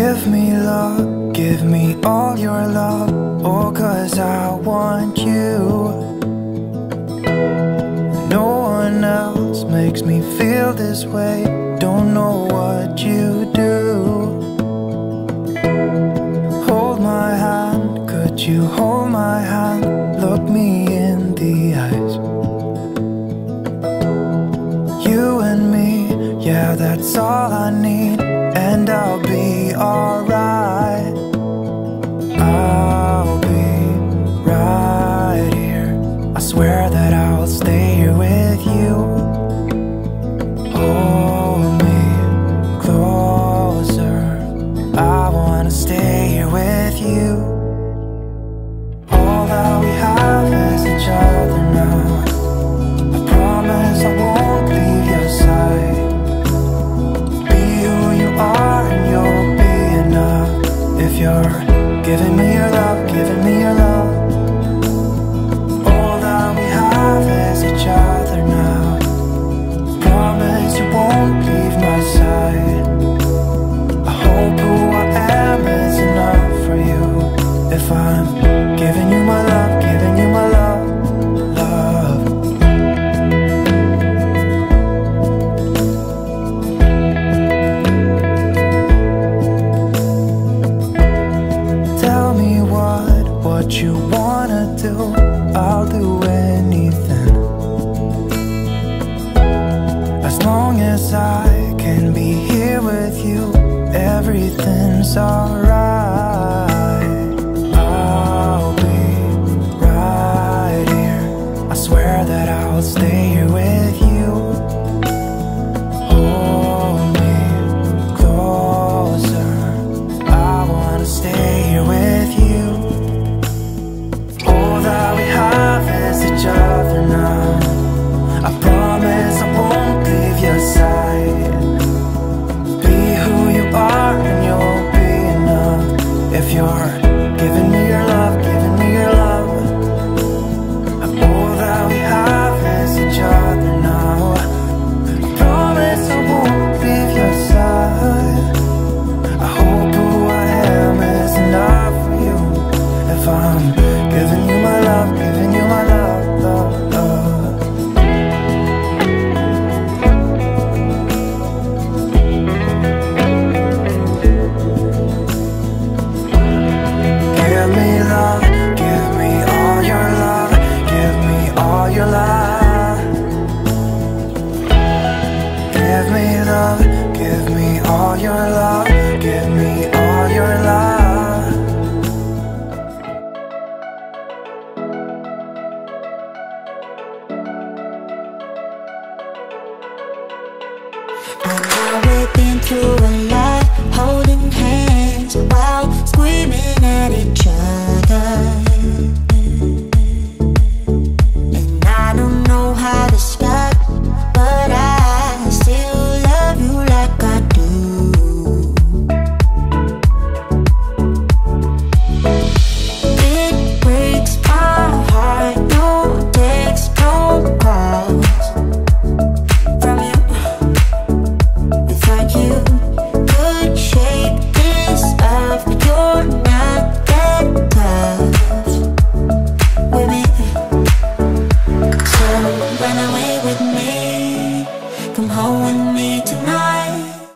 Give me love, give me all your love. Oh, 'cause I want you. No one else makes me feel this way. Don't know what you do. Hold my hand, could you hold my hand? Look me in the eyes. You and me, yeah, that's all I need. And I'll be alright. I'll be right here. I swear that I'll stay here with you. Hold me closer. I wanna stay here with you. All that we have is each other now. I promise I won't leave your side. Be who you are and you'll be enough. If you're giving me your love, giving me your love. All that we have is each other now. Promise you won't leave my side. I hope who I am is enough for you. If I'm giving you my love, giving you my love, love. Tell me what you wanna do. I'll do anything. As long as I can be here with you, everything's alright. I'll be right here. I swear that I'll stay here with you. Hold me closer. I wanna stay here with you. All that we have is each other now. I promise I won't leave your side. Be who you are and you'll be enough. If you're giving me your love, giving me your love. All that we have is each other now. I promise I won't leave your side. I hope who I am is enough for you. If I'm giving you my love, giving you my love, love, love. Give me love, give me all your love, give me all your love. Give me love, give me all your love.